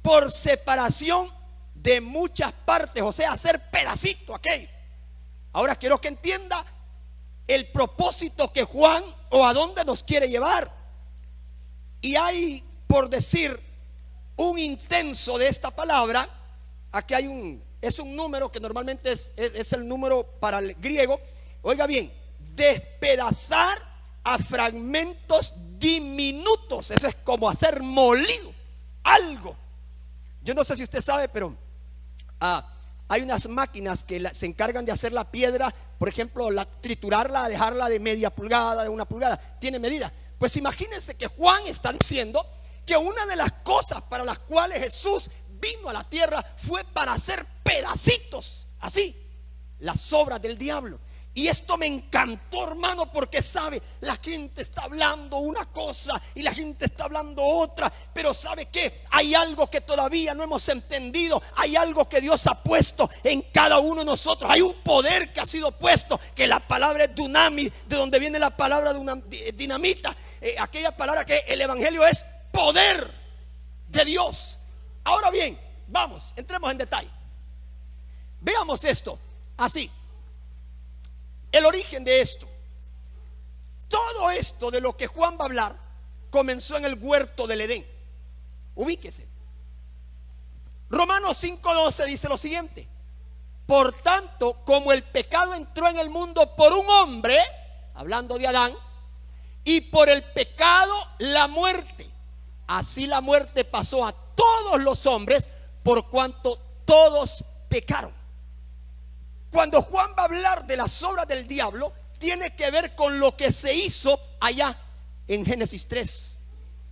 por separación de muchas partes, o sea, hacer pedacito aquello. Ahora quiero que entienda el propósito que Juan o a dónde nos quiere llevar. Y hay, por decir, un intenso de esta palabra. Aquí hay es un número que normalmente es el número para el griego. Oiga bien, despedazar a fragmentos diminutos. Eso es como hacer molido algo. Yo no sé si usted sabe, pero hay unas máquinas que se encargan de hacer la piedra, por ejemplo, triturarla, dejarla de media pulgada, de 1 pulgada, tiene medida. Pues imagínense que Juan está diciendo que una de las cosas para las cuales Jesús vino a la tierra fue para hacer pedacitos, así, las obras del diablo. Y esto me encantó, hermano, porque sabe, la gente está hablando una cosa y la gente está hablando otra, pero ¿sabe qué? Hay algo que todavía no hemos entendido. Hay algo que Dios ha puesto en cada uno de nosotros. Hay un poder que ha sido puesto, que la palabra es dunamis, de donde viene la palabra dinamita, aquella palabra que el evangelio es poder de Dios. Ahora bien, vamos, entremos en detalle. Veamos esto así. El origen de esto. Todo esto de lo que Juan va a hablar comenzó en el huerto del Edén. Ubíquese. Romanos 5:12 dice lo siguiente: por tanto, como el pecado entró en el mundo por un hombre, hablando de Adán, y por el pecado la muerte, así la muerte pasó a todos los hombres por cuanto todos pecaron. Cuando Juan va a hablar de las obras del diablo, tiene que ver con lo que se hizo allá en Génesis 3.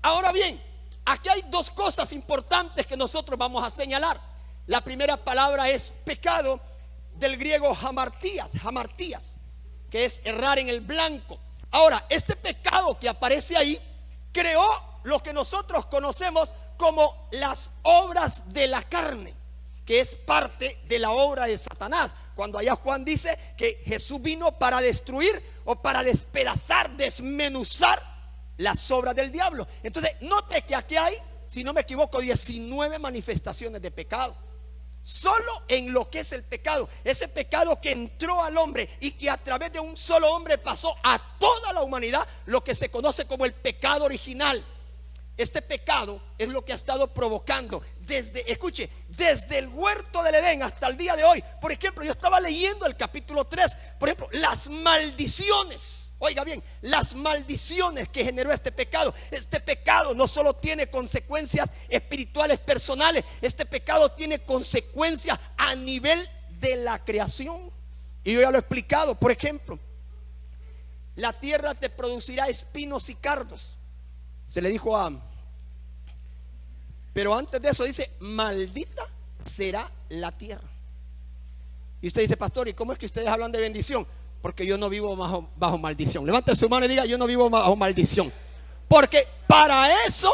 Ahora bien, aquí hay dos cosas importantes que nosotros vamos a señalar. La primera palabra es pecado, del griego hamartías, que es errar en el blanco. Ahora, este pecado que aparece ahí creó lo que nosotros conocemos como las obras de la carne, que es parte de la obra de Satanás. Cuando allá Juan dice que Jesús vino para destruir o para despedazar, desmenuzar las obras del diablo. Entonces, note que aquí hay, si no me equivoco, 19 manifestaciones de pecado. Solo en lo que es el pecado, ese pecado que entró al hombre y que a través de un solo hombre pasó a toda la humanidad, lo que se conoce como el pecado original. Este pecado es lo que ha estado provocando escuche, desde el huerto del Edén hasta el día de hoy. Por ejemplo, yo estaba leyendo el capítulo 3, por ejemplo, las maldiciones. Oiga bien, las maldiciones que generó este pecado. Este pecado no solo tiene consecuencias espirituales personales, este pecado tiene consecuencias a nivel de la creación. Y yo ya lo he explicado. Por ejemplo, la tierra te producirá espinos y cardos, se le dijo a Adán. Pero antes de eso dice: maldita será la tierra. Y usted dice: pastor, ¿y cómo es que ustedes hablan de bendición? Porque yo no vivo bajo maldición. Levante su mano y diga: yo no vivo bajo maldición. Porque para eso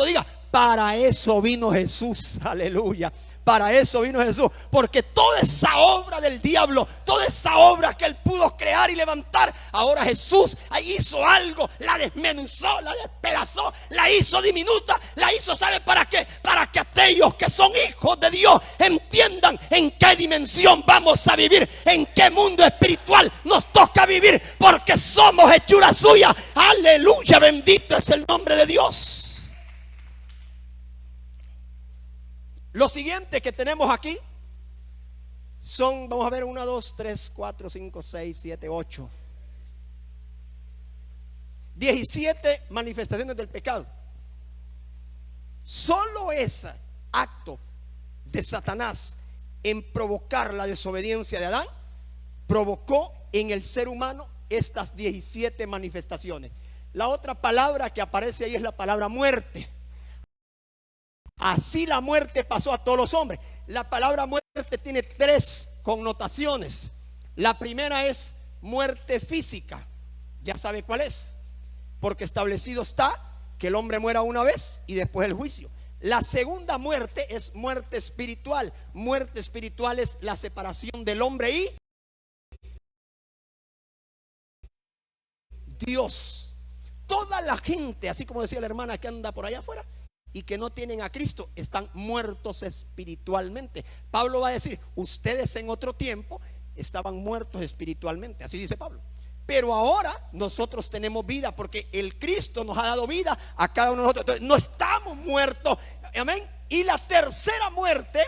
diga, para eso vino Jesús. Aleluya. Para eso vino Jesús. Porque toda esa obra del diablo, toda esa obra que él pudo crear y levantar, ahora Jesús ahí hizo algo, la desmenuzó, la despedazó, la hizo diminuta, la hizo, ¿sabe para qué? Para que aquellos que son hijos de Dios entiendan en qué dimensión vamos a vivir, en qué mundo espiritual nos toca vivir, porque somos hechura suya. Aleluya, bendito es el nombre de Dios. Lo siguiente que tenemos aquí son, vamos a ver, 1, 2, 3, 4, 5, 6, 7, 8, 17 manifestaciones del pecado. Solo ese acto de Satanás en provocar la desobediencia de Adán provocó en el ser humano estas 17 manifestaciones. La otra palabra que aparece ahí es la palabra muerte. Así la muerte pasó a todos los hombres. La palabra muerte tiene 3 connotaciones. La primera es muerte física. Ya sabe cuál es, porque establecido está que el hombre muera una vez y después el juicio. La segunda muerte es muerte espiritual. Muerte espiritual es la separación del hombre y Dios. Toda la gente, así como decía la hermana que anda por allá afuera, y que no tienen a Cristo están muertos espiritualmente. Pablo va a decir, ustedes en otro tiempo estaban muertos espiritualmente, así dice Pablo. Pero ahora nosotros tenemos vida porque el Cristo nos ha dado vida a cada uno de nosotros. Entonces, no estamos muertos, amén. Y la tercera muerte,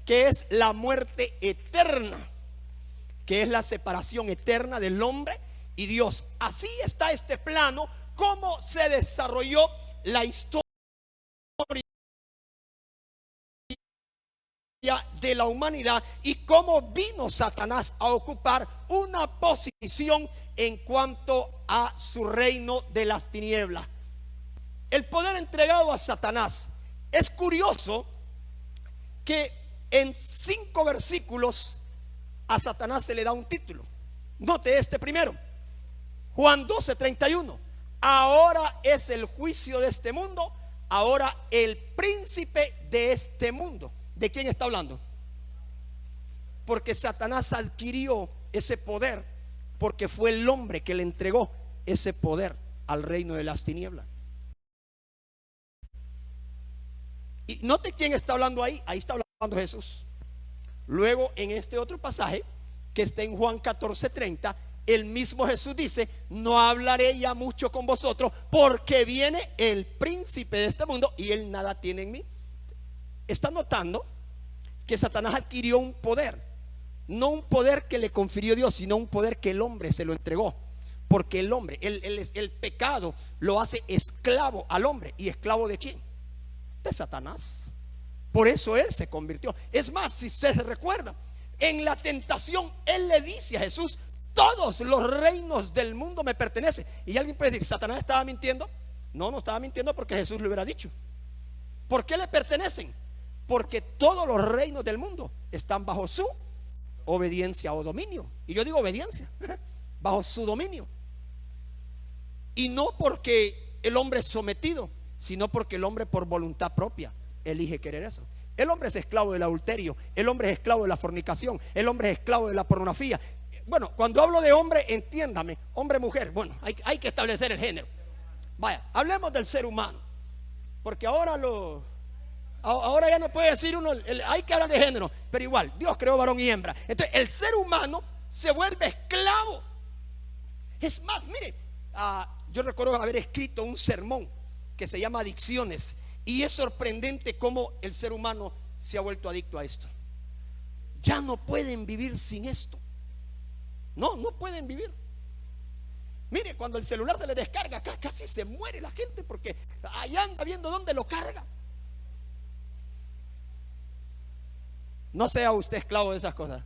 que es la muerte eterna, que es la separación eterna del hombre y Dios. Así está este plano, cómo se desarrolló la historia de la humanidad y cómo vino Satanás a ocupar una posición en cuanto a su reino de las tinieblas. El poder entregado a Satanás. Es curioso que en 5 versículos a Satanás se le da un título. Note este primero, Juan 12:31. Ahora es el juicio de este mundo, ahora el príncipe de este mundo. ¿De quién está hablando? Porque Satanás adquirió ese poder porque fue el hombre que le entregó ese poder al reino de las tinieblas. Y note quién está hablando ahí. Ahí está hablando Jesús. Luego en este otro pasaje que está en Juan 14:30, el mismo Jesús dice, no hablaré ya mucho con vosotros porque viene el príncipe de este mundo y él nada tiene en mí. Está notando que Satanás adquirió un poder, no un poder que le confirió Dios, sino un poder que el hombre se lo entregó. Porque el hombre, el pecado lo hace esclavo al hombre. ¿Y esclavo de quién? De Satanás. Por eso él se convirtió. Es más, si se recuerda, en la tentación él le dice a Jesús, todos los reinos del mundo me pertenecen. Y alguien puede decir, ¿Satanás estaba mintiendo? No, no estaba mintiendo porque Jesús le hubiera dicho. ¿Por qué le pertenecen? Porque todos los reinos del mundo están bajo su obediencia o dominio. Y yo digo obediencia, bajo su dominio. Y no porque el hombre es sometido, sino porque el hombre por voluntad propia elige querer eso. El hombre es esclavo del adulterio, el hombre es esclavo de la fornicación, el hombre es esclavo de la pornografía. Bueno, cuando hablo de hombre, entiéndame, hombre, mujer. Bueno, hay que establecer el género. Vaya, hablemos del ser humano, porque ahora ya no puede decir uno, hay que hablar de género, pero igual, Dios creó varón y hembra. Entonces el ser humano se vuelve esclavo. Es más, mire, yo recuerdo haber escrito un sermón que se llama Adicciones, y es sorprendente cómo el ser humano se ha vuelto adicto a esto. Ya no pueden vivir sin esto. No pueden vivir. Mire, cuando el celular se le descarga, casi se muere la gente porque allá anda viendo dónde lo carga. No sea usted esclavo de esas cosas.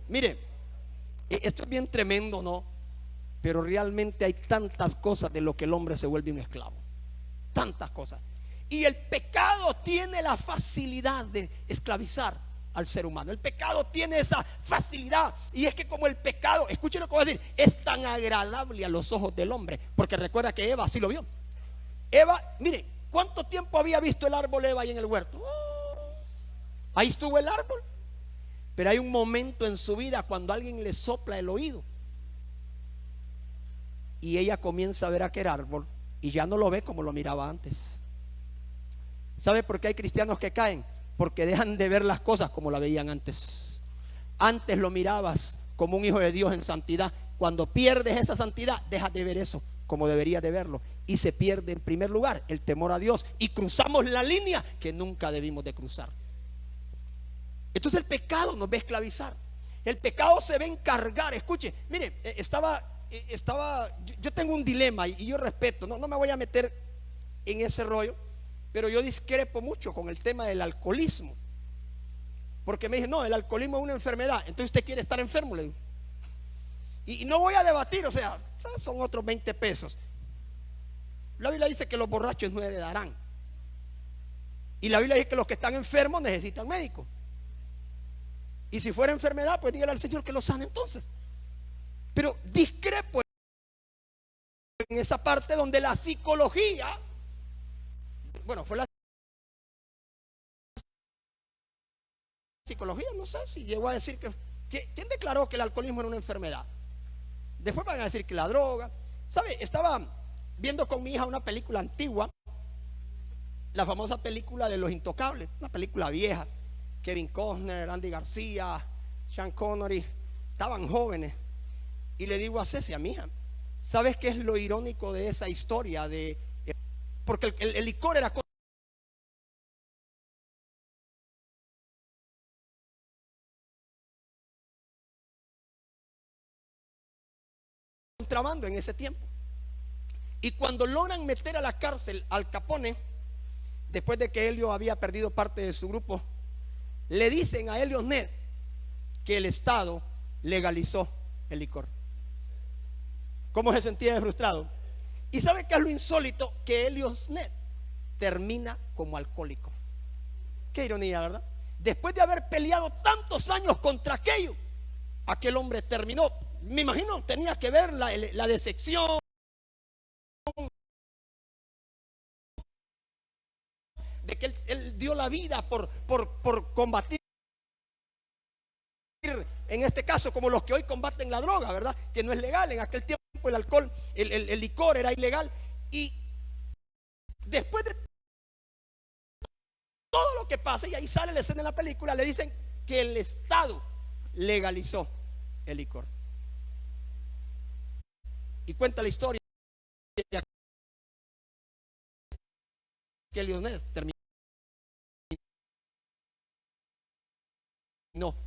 Mire, esto es bien tremendo, ¿no? Pero realmente hay tantas cosas de lo que el hombre se vuelve un esclavo. Tantas cosas. Y el pecado tiene la facilidad de esclavizar al ser humano. El pecado tiene esa facilidad. Y es que como el pecado, escuchen lo que voy a decir, es tan agradable a los ojos del hombre. Porque recuerda que Eva así lo vio. Eva, mire, ¿cuánto tiempo había visto el árbol Eva ahí en el huerto? Ahí estuvo el árbol. Pero hay un momento en su vida cuando alguien le sopla el oído y ella comienza a ver aquel árbol y ya no lo ve como lo miraba antes. ¿Sabe por qué hay cristianos que caen? Porque dejan de ver las cosas como la veían antes. Antes lo mirabas como un hijo de Dios en santidad. Cuando pierdes esa santidad, dejas de ver eso como deberías de verlo, y se pierde en primer lugar el temor a Dios y cruzamos la línea que nunca debimos de cruzar. Entonces el pecado nos va a esclavizar. El pecado se va a encargar. Escuche, mire, yo tengo un dilema y yo respeto, no me voy a meter en ese rollo, pero yo discrepo mucho con el tema del alcoholismo, porque me dicen, no, el alcoholismo es una enfermedad, entonces usted quiere estar enfermo, le digo. Y no voy a debatir, o sea, son otros 20 pesos. La Biblia dice que los borrachos no heredarán, y la Biblia dice que los que están enfermos necesitan médico. Y si fuera enfermedad, pues dígale al Señor que lo sane entonces. Pero discrepo en esa parte donde la psicología, bueno, fue la psicología, no sé si llegó a decir ¿quién declaró que el alcoholismo era una enfermedad? Después van a decir que la droga, ¿sabe? viendo con mi hija una película antigua, la famosa película de Los Intocables, una película vieja. Kevin Costner, Andy García, Sean Connery, estaban jóvenes. Y le digo a Ceci, a mi hija, ¿sabes qué es lo irónico de esa historia? Porque el licor era contrabando en ese tiempo. Y cuando logran meter a la cárcel al Capone, después de que Helio había perdido parte de su grupo, le dicen a Elliot Ness que el Estado legalizó el licor. ¿Cómo se sentía de frustrado? ¿Y sabe qué es lo insólito? Que Elliot Ness termina como alcohólico. Qué ironía, ¿verdad? Después de haber peleado tantos años contra aquello, aquel hombre terminó, me imagino, tenía que ver la decepción de que él dio la vida por combatir, en este caso, como los que hoy combaten la droga, ¿verdad? Que no es legal. En aquel tiempo el alcohol, el licor era ilegal. Y después de todo lo que pasa, y ahí sale la escena en la película, le dicen que el Estado legalizó el licor. Y cuenta la historia que Leonés terminó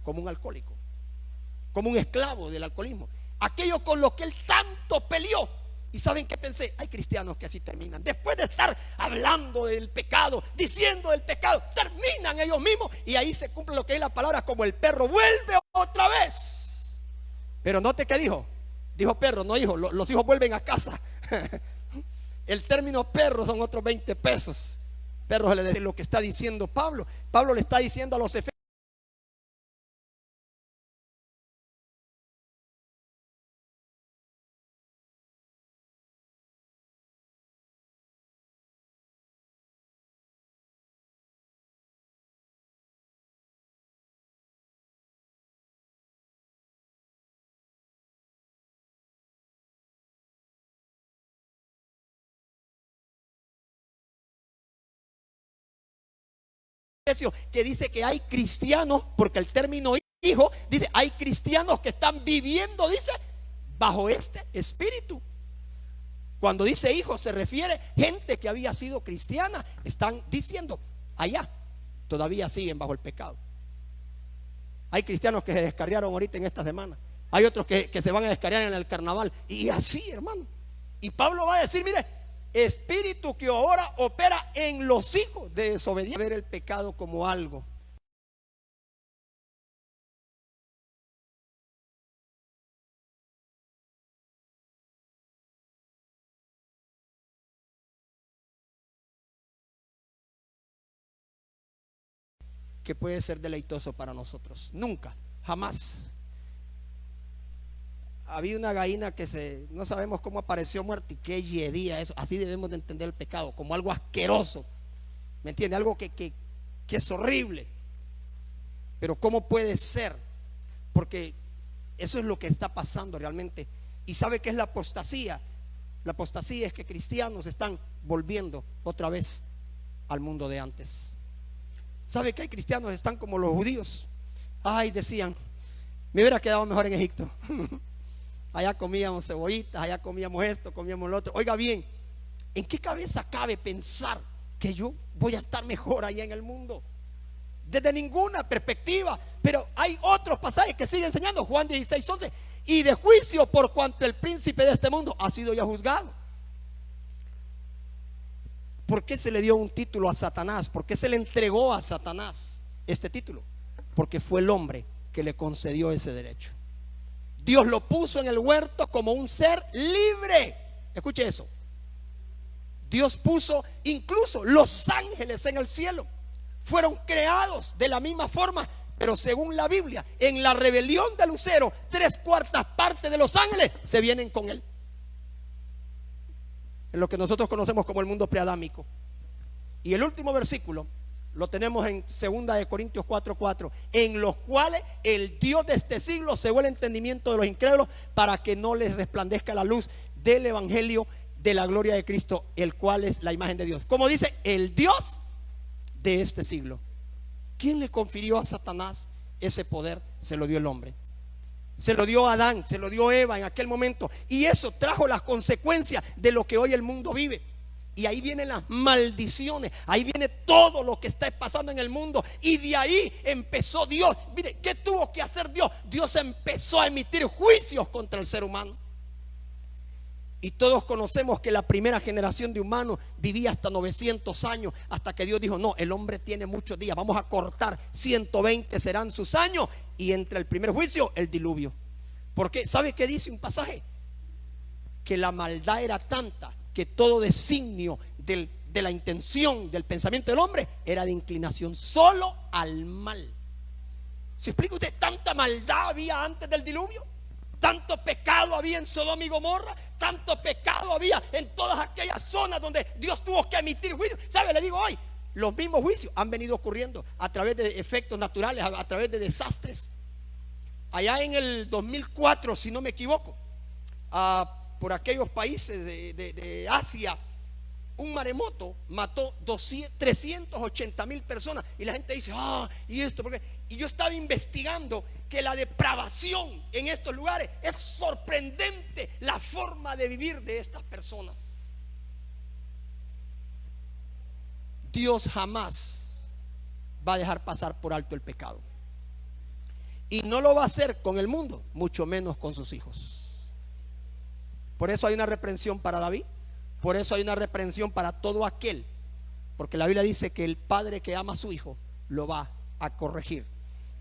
como un alcohólico, como un esclavo del alcoholismo, aquello con lo que él tanto peleó. Y saben qué pensé, hay cristianos que así terminan, después de estar hablando del pecado, diciendo del pecado, terminan ellos mismos, y ahí se cumple lo que es la palabra, como el perro vuelve otra vez. Pero note que dijo perro, no hijo. Los hijos vuelven a casa. El término perro son otros 20 pesos. Perro se le dice lo que está diciendo Pablo. Pablo le está diciendo a los efesios que dice que hay cristianos, porque el término hijo dice, hay cristianos que están viviendo, dice, bajo este espíritu. Cuando dice hijo se refiere gente que había sido cristiana, están diciendo allá todavía siguen bajo el pecado. Hay cristianos que se descarriaron ahorita en esta semana, hay otros que se van a descarriar en el carnaval, y así, hermano. Y Pablo va a decir, mire, espíritu que ahora opera en los hijos de desobediencia, ver el pecado como algo que puede ser deleitoso para nosotros. Nunca, jamás. Había una gallina que no sabemos cómo apareció muerta, y qué yedía eso. Así debemos de entender el pecado, como algo asqueroso, ¿me entiende? Algo que es horrible. Pero ¿cómo puede ser? Porque eso es lo que está pasando realmente. ¿Y sabe qué es la apostasía? La apostasía es que cristianos están volviendo otra vez al mundo de antes. ¿Sabe que hay cristianos que están como los judíos? Ay, decían, me hubiera quedado mejor en Egipto. Allá comíamos cebollitas, allá comíamos esto, comíamos lo otro. Oiga bien, ¿en qué cabeza cabe pensar que yo voy a estar mejor allá en el mundo? Desde ninguna perspectiva. Pero hay otros pasajes que siguen enseñando. Juan 16:11, y de juicio por cuanto el príncipe de este mundo ha sido ya juzgado. ¿Por qué se le dio un título a Satanás? ¿Por qué se le entregó a Satanás este título? Porque fue el hombre que le concedió ese derecho. Dios lo puso en el huerto como un ser libre. Escuche eso. Dios puso incluso los ángeles en el cielo. Fueron creados de la misma forma, pero según la Biblia, en la rebelión de Lucero, 3/4 partes de los ángeles se vienen con él. En lo que nosotros conocemos como el mundo preadámico. Y el último versículo lo tenemos en 2 Corintios 4:4, en los cuales el Dios de este siglo cegó el entendimiento de los incrédulos, para que no les resplandezca la luz del evangelio de la gloria de Cristo, el cual es la imagen de Dios. Como dice, el Dios de este siglo. ¿Quién le confirió a Satanás ese poder? Se lo dio el hombre. Se lo dio a Adán, se lo dio a Eva en aquel momento. Y eso trajo las consecuencias de lo que hoy el mundo vive. Y ahí vienen las maldiciones, ahí viene todo lo que está pasando en el mundo. Y de ahí empezó Dios. Mire, ¿qué tuvo que hacer Dios? Dios empezó a emitir juicios contra el ser humano. Y todos conocemos que la primera generación de humanos vivía hasta 900 años, hasta que Dios dijo: no, el hombre tiene muchos días, vamos a cortar, 120 serán sus años. Y entre el primer juicio, el diluvio. Porque ¿sabe qué dice un pasaje? Que la maldad era tanta que todo designio de la intención, del pensamiento del hombre, era de inclinación solo al mal. ¿Se explica usted? Tanta maldad había antes del diluvio, tanto pecado había en Sodoma y Gomorra, tanto pecado había en todas aquellas zonas donde Dios tuvo que emitir juicios. ¿Sabe? Le digo hoy, los mismos juicios han venido ocurriendo a través de efectos naturales, a través de desastres. Allá en el 2004, si no me equivoco, por aquellos países de Asia, un maremoto mató 380,000 personas. Y la gente dice: ¿y esto por qué? Y yo estaba investigando que la depravación en estos lugares es sorprendente, la forma de vivir de estas personas. Dios jamás va a dejar pasar por alto el pecado, y no lo va a hacer con el mundo, mucho menos con sus hijos. Por eso hay una reprensión para David, por eso hay una reprensión para todo aquel, porque la Biblia dice que el padre que ama a su hijo lo va a corregir.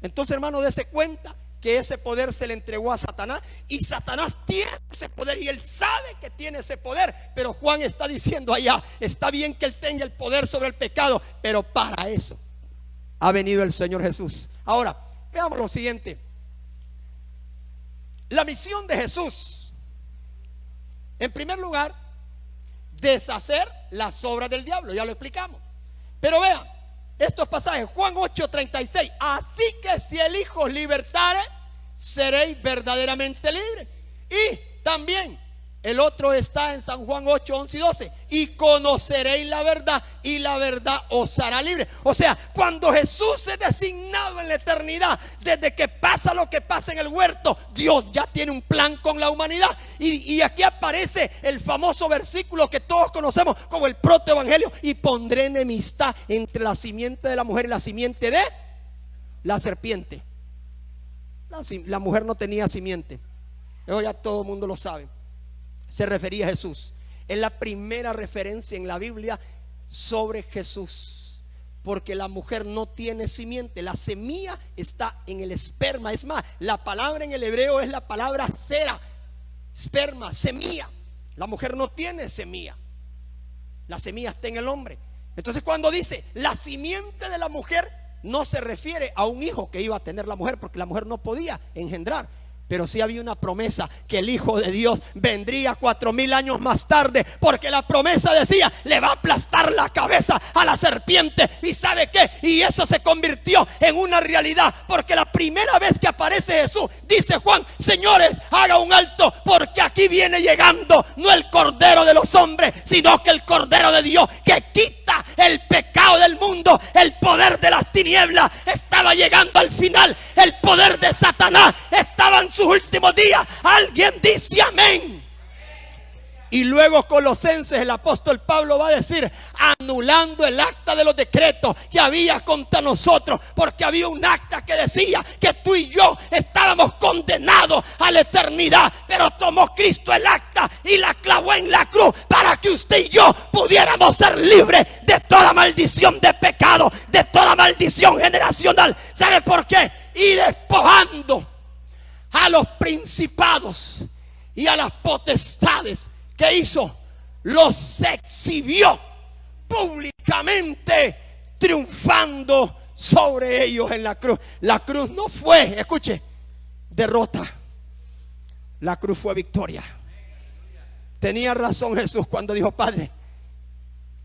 Entonces, hermano, dése cuenta que ese poder se le entregó a Satanás, y Satanás tiene ese poder y él sabe que tiene ese poder. Pero Juan está diciendo allá: está bien que él tenga el poder sobre el pecado, pero para eso ha venido el Señor Jesús. Ahora, veamos lo siguiente. La misión de Jesús, en primer lugar, deshacer las obras del diablo. Ya lo explicamos. Pero vean estos pasajes, Juan 8:36. Así que si el Hijo os libertare, seréis verdaderamente libres. Y también el otro está en San Juan 8:11 y 12. Y conoceréis la verdad, y la verdad os hará libre. O sea, cuando Jesús es designado en la eternidad, desde que pasa lo que pasa en el huerto, Dios ya tiene un plan con la humanidad. Y aquí aparece el famoso versículo que todos conocemos como el protoevangelio: y pondré enemistad entre la simiente de la mujer y la simiente de la serpiente. La mujer no tenía simiente, eso ya todo el mundo lo sabe. Se refería a Jesús. Es la primera referencia en la Biblia sobre Jesús, porque la mujer no tiene simiente. La semilla está en el esperma. Es más, la palabra en el hebreo es la palabra cera, esperma, semilla. La mujer no tiene semilla, la semilla está en el hombre. Entonces, cuando dice la simiente de la mujer, no se refiere a un hijo que iba a tener la mujer, porque la mujer no podía engendrar. Pero sí había una promesa, que el Hijo de Dios vendría 4000 años más tarde, porque la promesa decía: le va a aplastar la cabeza a la serpiente. ¿Y sabe qué? Y eso se convirtió en una realidad, porque la primera vez que aparece Jesús, dice Juan: señores, haga un alto, porque aquí viene llegando no el Cordero de los hombres, sino que el Cordero de Dios, que quita el pecado del mundo. El poder de las tinieblas estaba llegando al final. El poder de Satanás estaba en sus últimos días. Alguien dice amén. Y luego Colosenses, el apóstol Pablo va a decir: anulando el acta de los decretos que había contra nosotros, porque había un acta que decía que tú y yo estábamos condenados a la eternidad, pero tomó Cristo el acta y la clavó en la cruz para que usted y yo pudiéramos ser libres de toda maldición de pecado, de toda maldición generacional. ¿Sabe por qué? Y despojando a los principados y a las potestades, ¿qué hizo? Los exhibió públicamente, triunfando sobre ellos en la cruz. La cruz no fue, escuche, derrota. La cruz fue victoria. Tenía razón Jesús cuando dijo: Padre,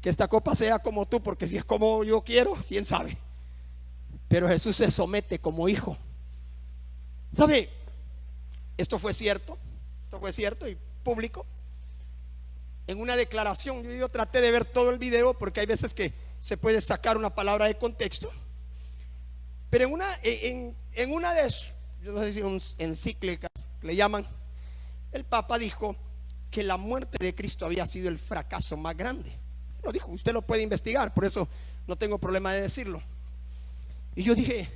que esta copa sea como tú, porque si es como yo quiero, quién sabe. Pero Jesús se somete como hijo. ¿Sabe? Esto fue cierto y público. en una declaración. Yo traté de ver todo el video porque hay veces que se puede sacar una palabra de contexto. Pero en una de sus, yo no sé si encíclicas le llaman, el Papa dijo que la muerte de Cristo había sido el fracaso más grande. Lo dijo, usted lo puede investigar, por eso no tengo problema de decirlo. Y yo dije,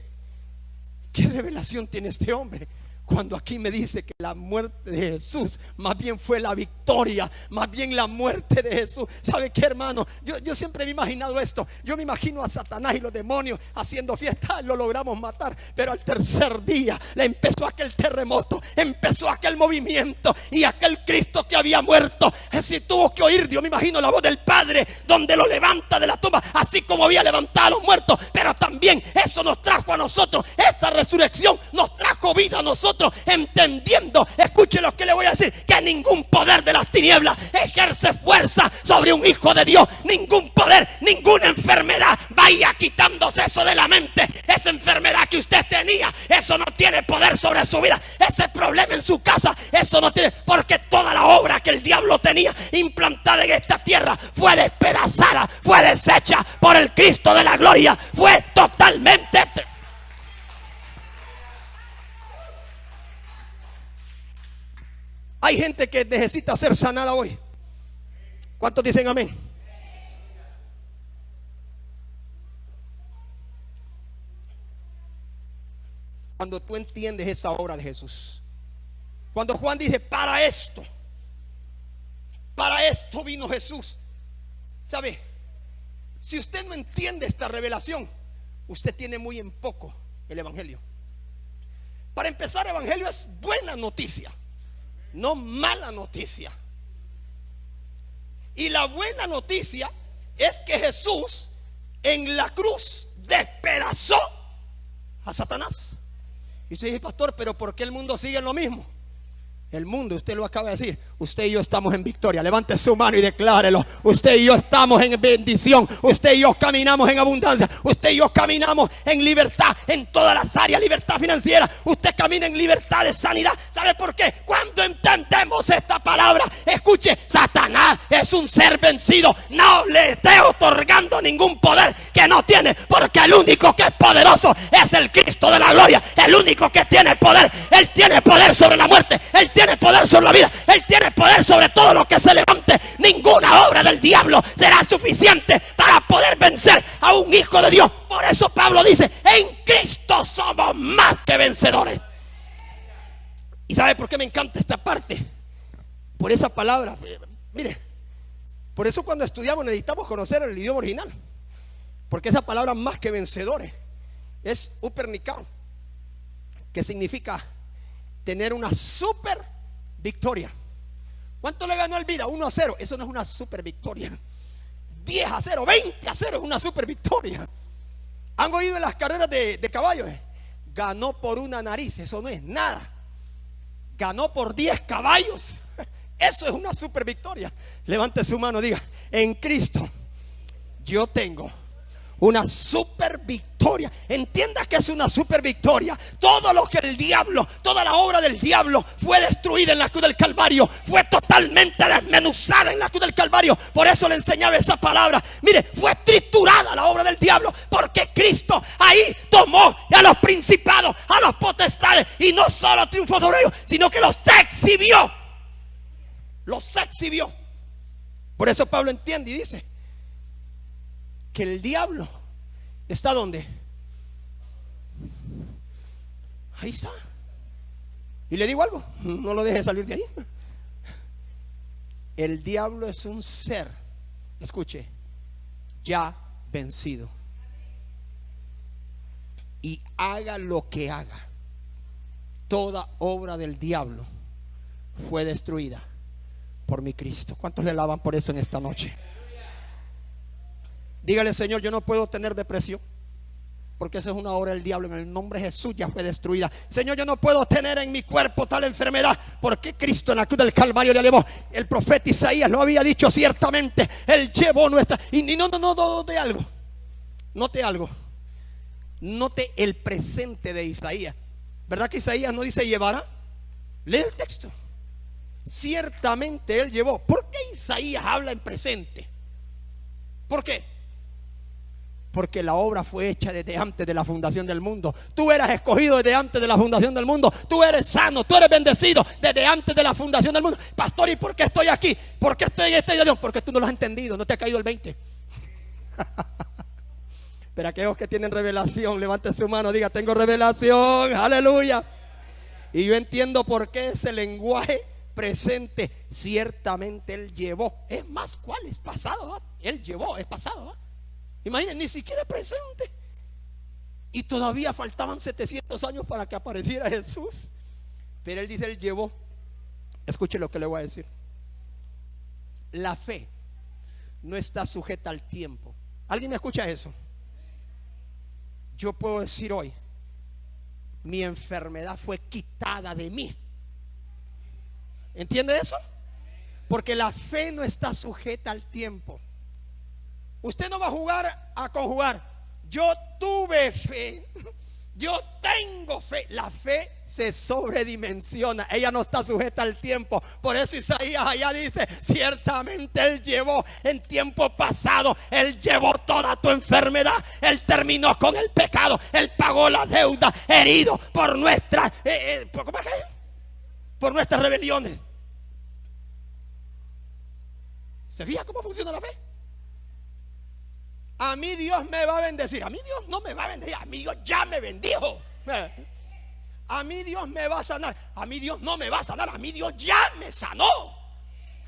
¿qué revelación tiene este hombre? Cuando aquí me dice que la muerte de Jesús más bien fue la victoria, más bien la muerte de Jesús. ¿Sabe qué, hermano? Yo siempre me he imaginado esto. Yo me imagino a Satanás y los demonios haciendo fiesta. Lo logramos matar, pero al tercer día le empezó aquel terremoto, empezó aquel movimiento, y aquel Cristo que había muerto, así tuvo que oír, yo me imagino la voz del Padre, donde lo levanta de la tumba, así como había levantado a los muertos. Pero también eso nos trajo a nosotros, esa resurrección nos trajo vida a nosotros, entendiendo, escuche lo que le voy a decir, que ningún poder de las tinieblas ejerce fuerza sobre un hijo de Dios. Ningún poder, ninguna enfermedad. Vaya quitándose eso de la mente. Esa enfermedad que usted tenía, eso no tiene poder sobre su vida. Ese problema en su casa, eso no tiene, porque toda la obra que el diablo tenía implantada en esta tierra fue despedazada, fue deshecha por el Cristo de la gloria. Fue totalmente... Hay gente que necesita ser sanada hoy. ¿Cuántos dicen amén? Cuando tú entiendes esa obra de Jesús, cuando Juan dice, para esto vino Jesús. ¿Sabe? Si usted no entiende esta revelación, usted tiene muy en poco el evangelio. Para empezar, el evangelio es buena noticia, no mala noticia. Y la buena noticia es que Jesús en la cruz despedazó a Satanás. Y usted dice, pastor, pero ¿por qué el mundo sigue en lo mismo? El mundo, usted lo acaba de decir, usted y yo estamos en victoria. Levante su mano y declárelo. Usted y yo estamos en bendición. Usted y yo caminamos en abundancia. Usted y yo caminamos en libertad en todas las áreas. Libertad financiera. Usted camina en libertad de sanidad. ¿Sabe por qué? Cuando entendemos esta palabra, escuche, Satanás es un ser vencido. No le esté otorgando ningún poder que no tiene, porque el único que es poderoso es el Cristo de la gloria. El único que tiene poder. Él tiene poder sobre la muerte. Él tiene poder sobre la vida. Él tiene poder sobre todo lo que se levante. Ninguna obra del diablo será suficiente para poder vencer a un hijo de Dios. Por eso Pablo dice, en Cristo somos más que vencedores. ¿Y sabe por qué me encanta esta parte? Por esa palabra. Mire, por eso cuando estudiamos necesitamos conocer el idioma original, porque esa palabra más que vencedores es upernicao, que significa tener una super victoria. ¿Cuánto le ganó el Vida? 1-0. Eso no es una super victoria. 10-0, 20-0 es una super victoria. ¿Han oído en las carreras de caballos? Ganó por una nariz. Eso no es nada. Ganó por 10 caballos. Eso es una super victoria. Levante su mano, diga, en Cristo yo tengo una super victoria. Entienda que es una super victoria. Todo lo que el diablo, toda la obra del diablo fue destruida en la cruz del Calvario. Fue totalmente desmenuzada en la cruz del Calvario. Por eso le enseñaba esa palabra. Mire, fue triturada la obra del diablo, porque Cristo ahí tomó a los principados, a los potestades, y no solo triunfó sobre ellos, sino que los exhibió. Los exhibió. Por eso Pablo entiende y dice que el diablo está ¿dónde? Ahí está. Y le digo algo, no lo deje salir de ahí. El diablo es un ser, escuche, ya vencido. Y haga lo que haga, toda obra del diablo fue destruida por mi Cristo. ¿Cuántos le alaban por eso en esta noche? Dígale, Señor, yo no puedo tener depresión, porque esa es una obra del diablo. En el nombre de Jesús ya fue destruida. Señor, yo no puedo tener en mi cuerpo tal enfermedad, porque Cristo en la cruz del Calvario le llevó. El profeta Isaías lo había dicho ciertamente. Él llevó nuestra. Y no, note algo. Note algo. Note el presente de Isaías. ¿Verdad que Isaías no dice llevará? Lee el texto. ciertamente Él llevó. ¿Por qué Isaías habla en presente? ¿Por qué? Porque la obra fue hecha desde antes de la fundación del mundo. Tú eras escogido desde antes de la fundación del mundo. Tú eres sano, tú eres bendecido desde antes de la fundación del mundo. Pastor, ¿y por qué estoy aquí? ¿Por qué estoy en esta iglesia? Porque tú no lo has entendido, no te ha caído el 20. Pero aquellos que tienen revelación, levanten su mano, diga: tengo revelación, aleluya. Y yo entiendo por qué ese lenguaje presente. Ciertamente Él llevó. Es más, ¿cuál es pasado? Él llevó, es pasado. Imaginen, ni siquiera es presente. Y todavía faltaban 700 años para que apareciera Jesús. Pero Él dice: Él llevó. Escuche lo que le voy a decir. La fe no está sujeta al tiempo. ¿Alguien me escucha eso? Yo puedo decir hoy: mi enfermedad fue quitada de mí. ¿Entiende eso? Porque la fe no está sujeta al tiempo. Usted no va a jugar a conjugar: yo tuve fe, yo tengo fe. La fe se sobredimensiona, ella no está sujeta al tiempo. Por eso Isaías allá dice: ciertamente Él llevó en tiempo pasado, Él llevó toda tu enfermedad, Él terminó con el pecado, Él pagó la deuda, herido por nuestras ¿cómo es que? Por nuestras rebeliones. ¿Se fija cómo funciona la fe? A mí Dios me va a bendecir. A mí Dios no me va a bendecir. A mí Dios ya me bendijo. A mí Dios me va a sanar. A mí Dios no me va a sanar. A mí Dios ya me sanó.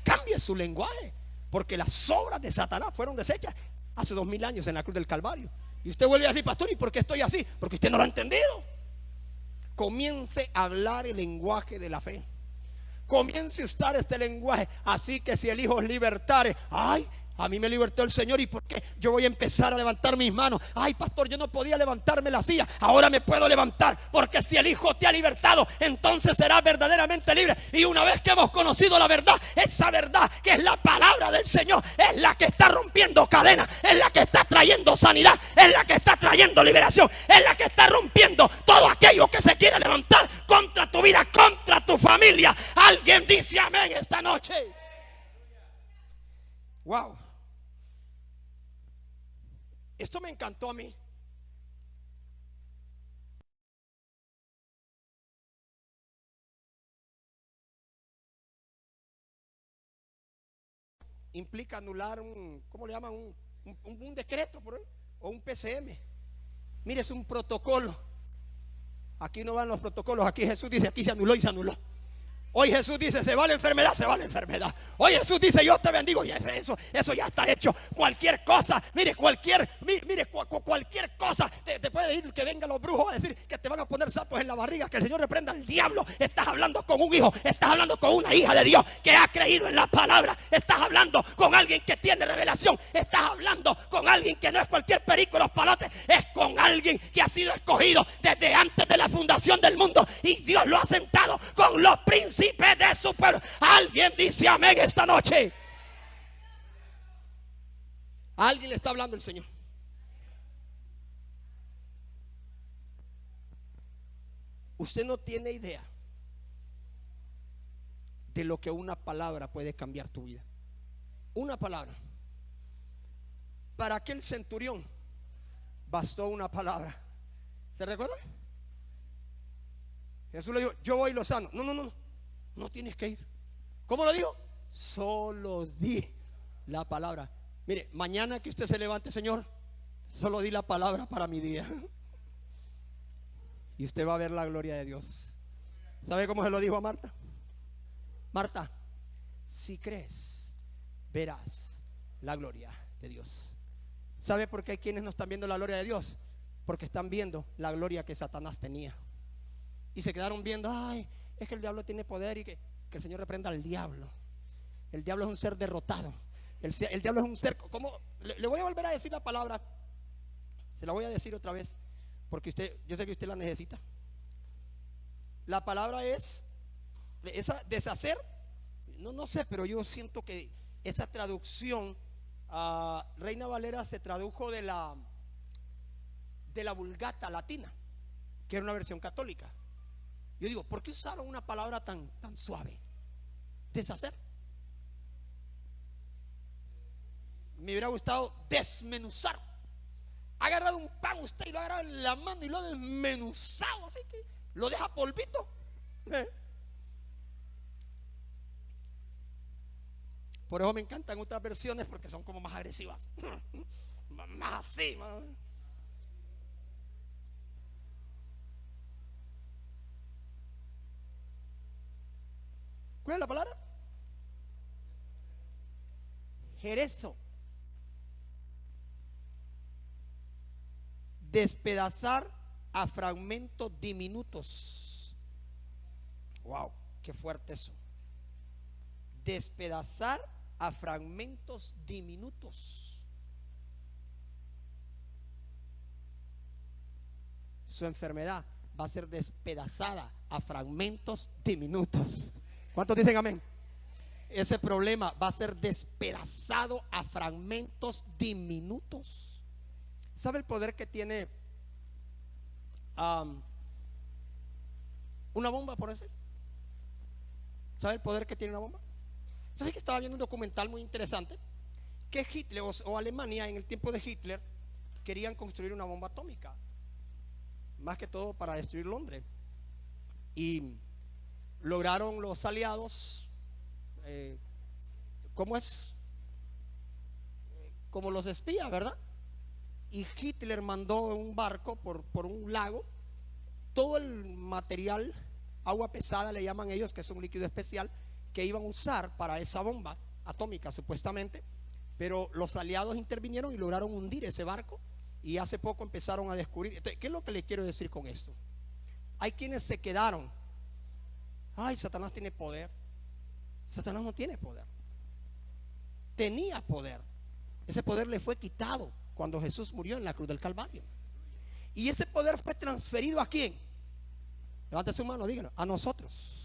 Cambie su lenguaje, porque las obras de Satanás fueron deshechas hace 2000 años en la cruz del Calvario. Y usted vuelve a decir: pastor, ¿y por qué estoy así? Porque usted no lo ha entendido. Comience a hablar el lenguaje de la fe. Comience a usar este lenguaje. Así que si el Hijo os libertare, ay, a mí me libertó el Señor, ¿y por qué yo voy a empezar a levantar mis manos? Ay, pastor, yo no podía levantarme la silla, ahora me puedo levantar, porque si el Hijo te ha libertado, entonces serás verdaderamente libre. Y una vez que hemos conocido la verdad, esa verdad que es la palabra del Señor, es la que está rompiendo cadenas, es la que está trayendo sanidad, es la que está trayendo liberación, es la que está rompiendo todo aquello que se quiere levantar contra tu vida, contra tu familia. Alguien dice amén esta noche. Wow. Esto me encantó a mí. Implica anular un, ¿cómo le llaman? Un decreto por ahí, o un PCM. Mire, es un protocolo. Aquí no van los protocolos. Aquí Jesús dice: aquí se anuló y se anuló. Hoy Jesús dice: se va la enfermedad, se va la enfermedad. Hoy Jesús dice: yo te bendigo. Y eso ya está hecho. Cualquier cosa, mire, cualquier cosa te puede ir que vengan los brujos a decir que te van a poner sapos en la barriga, que el Señor reprenda al diablo. Estás hablando con un hijo, estás hablando con una hija de Dios que ha creído en la palabra. Estás hablando con alguien que tiene revelación. Estás hablando con alguien que no es cualquier perico los palotes, es con alguien que ha sido escogido desde antes de la fundación del mundo, y Dios lo ha sentado con los príncipes de su pueblo. Alguien dice amén esta noche. A alguien le está hablando el Señor. Usted no tiene idea de lo que una palabra puede cambiar tu vida. Una palabra. Para aquel centurión bastó una palabra. ¿Se recuerda? Jesús le dijo: yo voy y lo sano. No tienes que ir. ¿Cómo lo dijo? Solo di la palabra. Mire, mañana que usted se levante: Señor, solo di la palabra para mi día, y usted va a ver la gloria de Dios. ¿Sabe cómo se lo dijo a Marta? Marta, si crees, verás la gloria de Dios. ¿Sabe por qué hay quienes no están viendo la gloria de Dios? Porque están viendo la gloria que Satanás tenía, y se quedaron viendo: ay, es que el diablo tiene poder, y que el Señor reprenda al diablo. El diablo es un ser derrotado. El diablo es un ser, ¿cómo? Le voy a volver a decir la palabra. Se la voy a decir otra vez, porque yo sé que usted la necesita. La palabra es esa deshacer. No sé, pero yo siento que esa traducción a Reina Valera se tradujo de la Vulgata latina, que era una versión católica. Yo digo: ¿por qué usaron una palabra tan suave? deshacer. Me hubiera gustado desmenuzar. Ha agarrado un pan usted y lo ha agarrado en la mano y lo ha desmenuzado, así que lo deja polvito. Por eso me encantan otras versiones, porque son como más agresivas. Más así, más. ¿Cuál es la palabra? Jerezo. Despedazar a fragmentos diminutos. Wow, qué fuerte eso. Despedazar a fragmentos diminutos. Su enfermedad va a ser despedazada a fragmentos diminutos. ¿Cuántos dicen amén? Ese problema va a ser despedazado a fragmentos diminutos. ¿Sabe el poder que tiene una bomba, por decir? ¿Sabe el poder que tiene una bomba? ¿Sabe que estaba viendo un documental muy interesante? Que Hitler o Alemania en el tiempo de Hitler querían construir una bomba atómica, más que todo para destruir Londres. Y lograron los aliados, ¿cómo es? Como los espías, ¿verdad? Y Hitler mandó un barco por un lago, todo el material, agua pesada le llaman ellos, que es un líquido especial que iban a usar para esa bomba atómica supuestamente, pero los aliados intervinieron y lograron hundir ese barco, y hace poco empezaron a descubrir. Entonces, ¿qué es lo que le quiero decir con esto? Hay quienes se quedaron, ay, Satanás tiene poder. Satanás no tiene poder. Tenía poder. Ese poder le fue quitado cuando Jesús murió en la cruz del Calvario. Y ese poder fue transferido ¿a quién? Levante su mano, díganlo, a nosotros.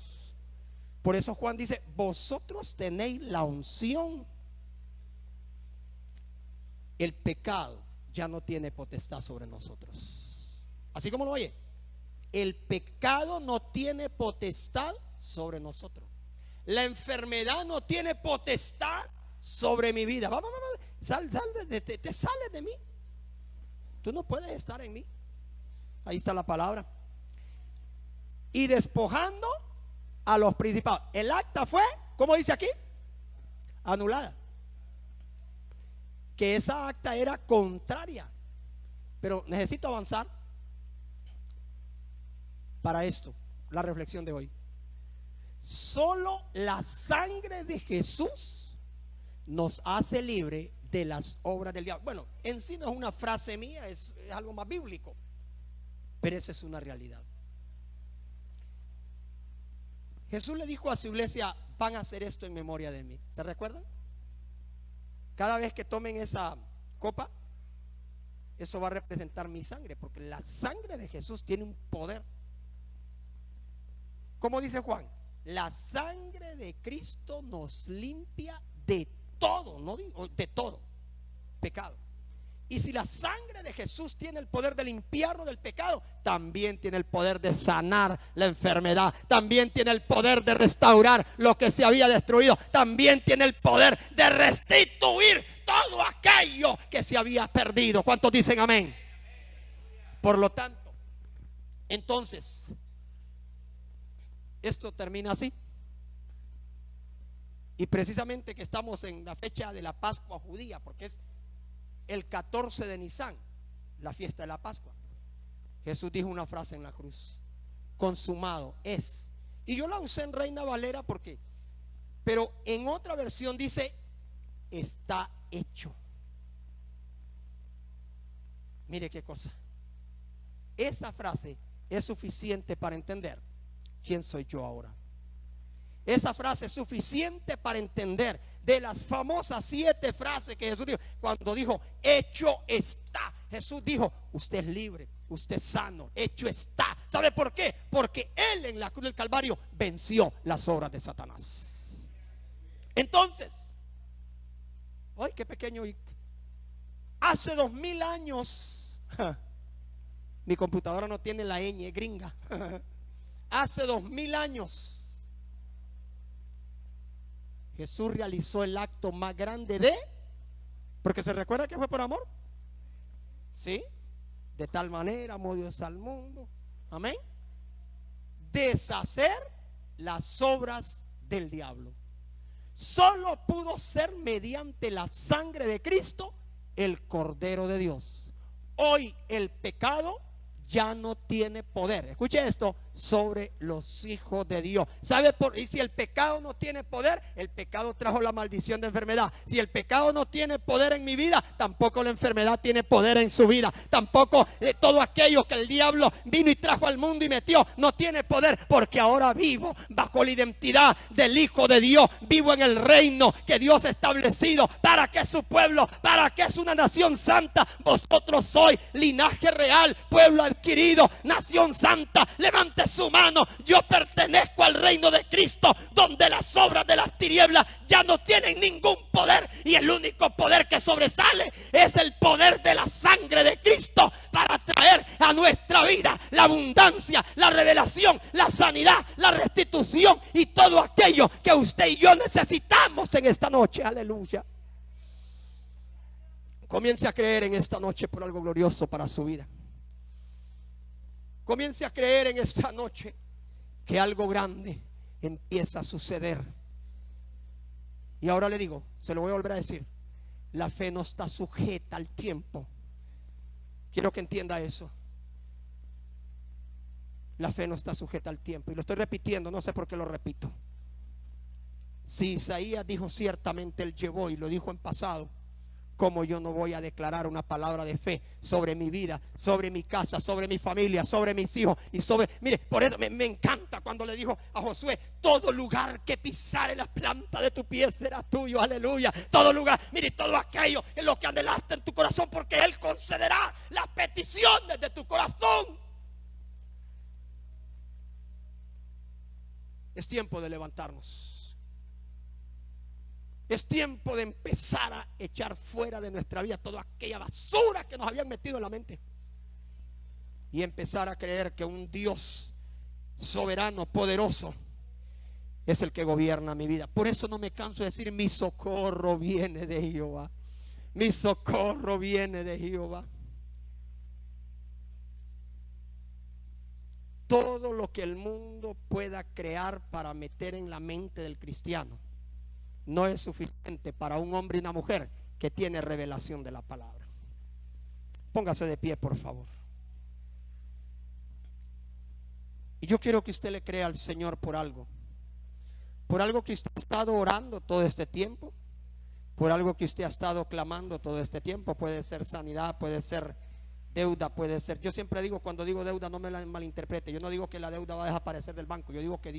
Por eso Juan dice: vosotros tenéis la unción. El pecado ya no tiene potestad sobre nosotros. Así como lo oye, el pecado no tiene potestad sobre nosotros. La enfermedad no tiene potestad sobre mi vida. Vamos, te sales de mí. Tú no puedes estar en mí. Ahí está la palabra. Y despojando a los principados. El acta fue, ¿cómo dice aquí? Anulada. Que esa acta era contraria. Pero necesito avanzar para esto, la reflexión de hoy. Solo la sangre de Jesús nos hace libre de las obras del diablo. Bueno, en sí no es una frase mía, es algo más bíblico, pero eso es una realidad. Jesús le dijo a su iglesia: van a hacer esto en memoria de mí. ¿Se recuerdan? Cada vez que tomen esa copa, eso va a representar mi sangre, porque la sangre de Jesús tiene un poder. ¿Cómo dice Juan? La sangre de Cristo nos limpia de todo, no digo de todo pecado. Y si la sangre de Jesús tiene el poder de limpiarnos del pecado, también tiene el poder de sanar la enfermedad, también tiene el poder de restaurar lo que se había destruido, también tiene el poder de restituir todo aquello que se había perdido. ¿Cuántos dicen amén? Por lo tanto, entonces, esto termina así. Y precisamente que estamos en la fecha de la Pascua judía, porque es el 14 de Nisan, la fiesta de la Pascua. Jesús dijo una frase en la cruz: consumado es. Y yo la usé en Reina Valera porque, pero en otra versión dice: está hecho. Mire qué cosa. Esa frase es suficiente para entender quién soy yo ahora. Esa frase es suficiente para entender de las famosas 7 frases que Jesús dijo. Cuando dijo hecho está, Jesús dijo: usted es libre, usted es sano, hecho está. ¿Sabe por qué? Porque Él en la cruz del Calvario venció las obras de Satanás. Entonces, ¡ay, qué pequeño! Hace 2000 años, mi computadora no tiene la ñ gringa. Hace 2000 años Jesús realizó el acto más grande de, porque se recuerda que fue por amor, ¿sí? De tal manera amó Dios al mundo, amén, deshacer las obras del diablo. Solo pudo ser mediante la sangre de Cristo, el Cordero de Dios. Hoy el pecado ya no tiene poder, escuche esto, sobre los hijos de Dios. ¿Sabe por? Y si el pecado no tiene poder, el pecado trajo la maldición de enfermedad. Si el pecado no tiene poder en mi vida, tampoco la enfermedad tiene poder en su vida. Tampoco todo aquello que el diablo vino y trajo al mundo y metió, no tiene poder, porque ahora vivo bajo la identidad del Hijo de Dios. Vivo en el reino que Dios ha establecido para que es su pueblo, para que es una nación santa. Vosotros sois linaje real, pueblo adquirido, nación santa. Levante su mano. Yo pertenezco al reino de Cristo, donde las obras de las tinieblas ya no tienen ningún poder, y el único poder que sobresale es el poder de la sangre de Cristo para traer a nuestra vida la abundancia, la revelación, la sanidad, la restitución y todo aquello que usted y yo necesitamos en esta noche. Aleluya. Comience a creer en esta noche por algo glorioso para su vida. Comience a creer en esta noche que algo grande empieza a suceder. Y ahora le digo, se lo voy a volver a decir, la fe no está sujeta al tiempo. Quiero que entienda eso. La fe no está sujeta al tiempo. Y lo estoy repitiendo, no sé por qué lo repito. Si Isaías dijo ciertamente, él llevó, y lo dijo en pasado, ¿cómo yo no voy a declarar una palabra de fe sobre mi vida, sobre mi casa, sobre mi familia, sobre mis hijos y sobre... Mire, por eso me encanta cuando le dijo a Josué, todo lugar que pisare la planta de tu pie será tuyo, aleluya. Todo lugar, mire, todo aquello en lo que anhelaste en tu corazón, porque Él concederá las peticiones de tu corazón. Es tiempo de levantarnos. Es tiempo de empezar a echar fuera de nuestra vida toda aquella basura que nos habían metido en la mente, y empezar a creer que un Dios soberano, poderoso, es el que gobierna mi vida. Por eso no me canso de decir, mi socorro viene de Jehová. Mi socorro viene de Jehová. Todo lo que el mundo pueda crear para meter en la mente del cristiano no es suficiente para un hombre y una mujer que tiene revelación de la palabra. Póngase de pie, por favor. Y yo quiero que usted le crea al Señor por algo que usted ha estado orando todo este tiempo, por algo que usted ha estado clamando todo este tiempo. Puede ser sanidad, puede ser deuda, puede ser... Yo siempre digo, cuando digo deuda, no me la malinterprete. Yo no digo que la deuda va a desaparecer del banco. Yo digo que